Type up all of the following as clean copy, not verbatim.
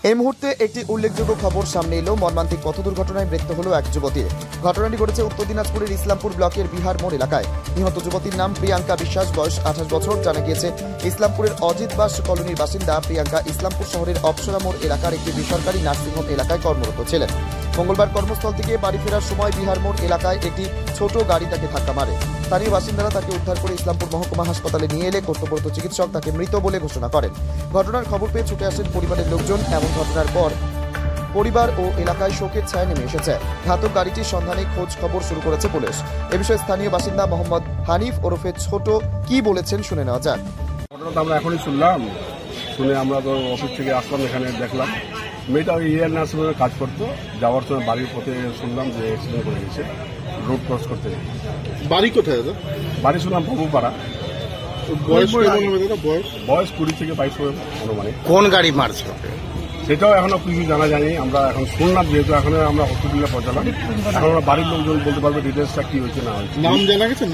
এই মুহূর্তে একটি উল্লেখযোগ্য খবর সামনে এলো। মর্মান্তিক পথ দুর্ঘটনায় মৃত্যু হলো এক যুবতীর। ঘটনাটি ঘটেছে উত্তর দিনাজপুরের ইসলামপুর ব্লকের বিহার মোড় এলাকায়। নিহত যুবতীর নাম প্রিয়াঙ্কা বিশ্বাস, বয়স 28 বছর। জানা গিয়েছে ইসলামপুরের অজিত বাস কলোনির বাসিন্দা প্রিয়াঙ্কা ইসলামপুর শহরের অপসরা মোড় এলাকার একটি বেসরকারি নার্সিংহোম এলাকায় কর্মরত ছিলেন। মঙ্গলবার কর্মস্থল থেকে বাড়ি ফেরার সময় বিহার মোড় এলাকায় একটি ছোট গাড়ি তাকে ধাক্কা মারে। স্থানীয় বাসিন্দারা তাকে উদ্ধার করে ইসলামপুর মহকুমা হাসপাতালে নিয়ে এলে কর্তব্যরত চিকিৎসক তাকে মৃত বলে ঘোষণা করেন। ঘটনার খবর পেয়ে ছুটে আসেন পরিবারের লোকজন। এমন ঘটনার পর পরিবার ও এলাকায় শোকের ছায়া নেমে এসেছে। ঘাতক গাড়িটির সন্ধানে খোঁজ খবর শুরু করেছে পুলিশ। এ বিষয়ে স্থানীয় বাসিন্দা মোহাম্মদ হানিফ ওরফে ছোট কি বলেছেন শুনে নেওয়া যাক। ঘটনাটা আমরা এখনই শুনলাম, শুনে আমরা তো অফিস থেকে আসলাম, এখানে দেখলাম মেয়েটা ওই এয়ার নার্সিংহোমে কাজ করতো। যাওয়ার সময় বাড়ির পথে শুনলাম যে অ্যাক্সিডেন্ট করে গেছে রোড ক্রস করতে। বাড়ি কোথায় দাদা? বাড়ি শুনলাম বাবুপাড়া। বয়স কেমন হবে দাদা? বয়স 20 থেকে 22 হবে অনুমানে। কোন গাড়ি মারছে সেটাও এখনো কিছু জানা যায়নি। আমরা এখন শুনলাম, যেহেতু এখন আমরা হসপিটালে পৌঁছালাম, এখন আমরা বাড়ির লোকজন বলতে পারবে ডিটেলসটা কি হয়েছে না হয়েছে। নাম জানা গেছে?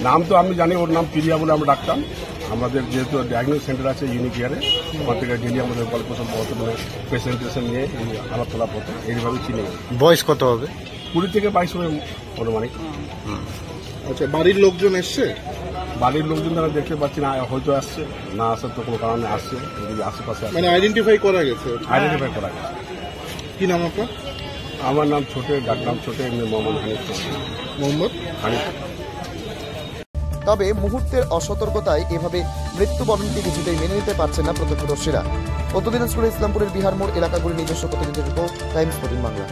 নাম তো আমি জানি, ওর নাম প্রিয়া বলে আমরা ডাকতাম। আমাদের যেহেতু ডায়াগনোস সেন্টার আছে ইউনিক কেয়ারে, ওখান থেকে ডেলি আমাদের গল্প সব বর্তমানে পেশেন্টেশন নিয়ে আলাপতলা পথে এইভাবে চিনে। বয়স কত হবে? 20 থেকে 22 হবে অনুমানিক। আচ্ছা, বাড়ির লোকজন এসছে? বাড়ির লোকজন তারা দেখতে পাচ্ছি না, হয়তো আসছে, না আসার তো কোনো কারণে আসছে। আশেপাশে মানে আইডেন্টিফাই করা গেছে? আইডেন্টিফাই করা গেছে। কি নাম আপনার? আমার নাম ছোটে, ডাক নাম ছোটে, এমনি মোহাম্মদ হানিফ। মোহাম্মদ হানিফ। তবে মুহূর্তের অসতর্কতায় এভাবে মৃত্যুবরণকে কিছুতেই মেনে নিতে পারছেন না প্রত্যক্ষদর্শীরা। উত্তর দিনাজপুরের ইসলামপুরের বিহার মোড় এলাকাগুলির নিজস্ব প্রতিনিধির রিপোর্ট, টাইমস 14 বাংলা।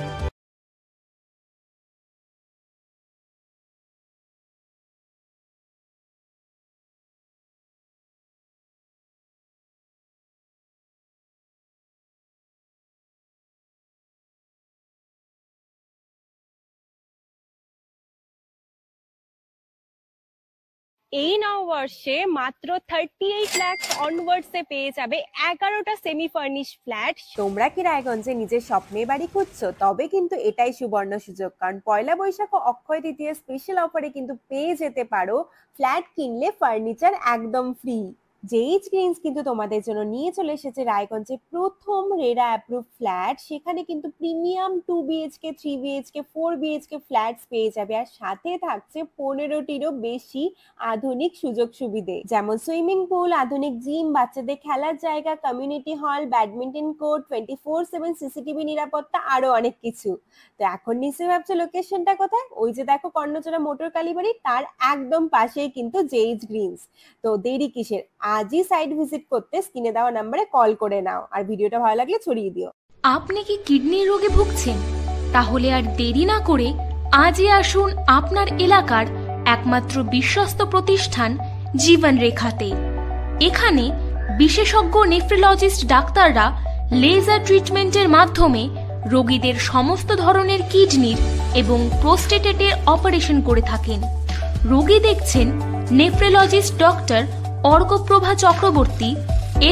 এই নববর্ষে মাত্র 38 লাখ অনওয়ার্ডসে পেয়ে যাবে 11টা সেমি ফার্নিশ ফ্ল্যাট। তোমরা কি রায়গঞ্জে নিজের স্বপ্নের বাড়ি খুঁজছো? তবে কিন্তু এটাই সুবর্ণ সুযোগ, কারণ পয়লা বৈশাখ ও অক্ষয় তৃতীয়া স্পেশাল অফারে কিন্তু পেয়ে যেতে পারো ফ্ল্যাট কিনলে ফার্নিচার একদম ফ্রি। জেইচ গ্রিনস কিন্তু তোমাদের জন্য নিয়ে চলে এসেছে রায়গঞ্জে প্রথম রেরা অ্যাপ্রুভ ফ্ল্যাট। সেখানে কিন্তু premium 2 BHK 3 BHK 4 BHK flats পেয়ে যাবে, আর সাথে থাকছে 15টিরও বেশি আধুনিক সুযোগ সুবিধে, যেমন সুইমিং পুল, আধুনিক জিম, বাচ্চাদের খেলার জায়গা, community hall, badminton court, 24/7 CCTV নিরাপত্তা, আরো অনেক কিছু। তো এখন নিশ্চয়ই ভাবছো লোকেশনটা কোথায়? ওই যে দেখো কর্ণচড়া মোটর কালীবাড়ি, তার একদম পাশেই কিন্তু জেইচ গ্রিনস। তো দেরি কিসের? আজই সাইট ভিজিট করতে স্ক্রিনে দেওয়া নম্বরে কল করে নাও, আর ভিডিওটা ভালো লাগলে ছড়িয়ে দিও। আপনি কি কিডনির রোগে ভুগছেন? তাহলে আর দেরি না করে আজই আসুন আপনার এলাকার একমাত্র বিশ্বস্ত প্রতিষ্ঠান জীবন রেখাতে। এখানে বিশেষজ্ঞ নেফ্রোলজিস্ট ডাক্তাররা লেজার ট্রিটমেন্টের মাধ্যমে রোগীদের সমস্ত ধরনের কিডনির এবং প্রোস্টেটের অপারেশন করে থাকেন। রোগী দেখছেন nephrologist doctor Arkaprava Chakraborty,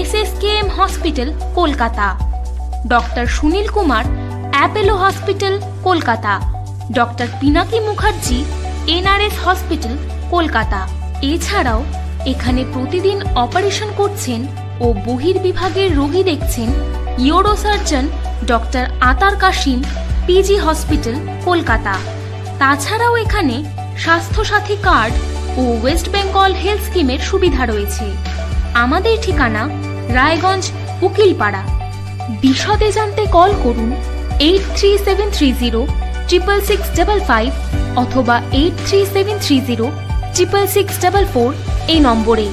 SSKM hospital, Kolkata. Doctor Sunil Kumar, Apollo hospital, Kolkata. Doctor Pinaki Mukherjee, NRS hospital, Kolkata. এছাড়াও এখানে প্রতিদিন অপারেশন করছেন ও বহির্বিভাগের রোগী দেখছেন ইউরোসার্জন ডক্টর আতার কাশিম, PG হসপিটাল, কলকাতা। তাছাড়াও এখানে স্বাস্থ্যসাথী কার্ড ও ওয়েস্ট বেঙ্গল হেলথ স্কিমের সুবিধা রয়েছে। আমাদের ঠিকানা রায়গঞ্জ, উকিলপাড়া। বিশদে জানতে কল করুন 8373066655 অথবা 8373066644 এই নম্বরে।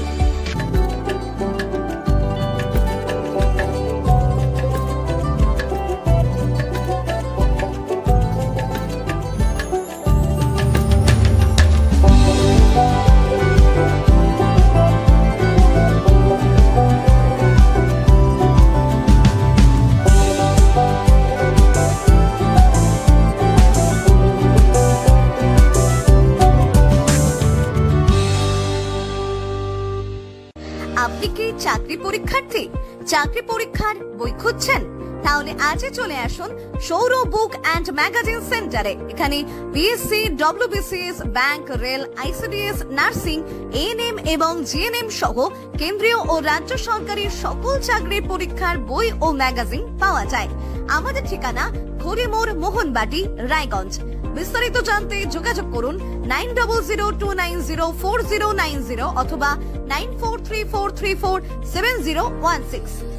আপনি কি চাকরি পরীক্ষার্থী? চাকরি পরীক্ষার বই খুঁজছেন? তাহলে আজই চলে আসুন সৌর বুক অ্যান্ড ম্যাগাজিন সেন্টারে। এখানে BSc, WBCS, bank, rail, ICDS, nursing, ANM এবং জিএনএম সহ কেন্দ্রীয় ও রাজ্য সরকারি সকল চাকরির পরীক্ষার বই ও ম্যাগাজিন পাওয়া যায়। আমাদের ঠিকানা হরিমোড়, মোহনবাটি, রায়গঞ্জ। বিস্তারিত জানতে যোগাযোগ করুন 9002904090 অথবা 9434347016।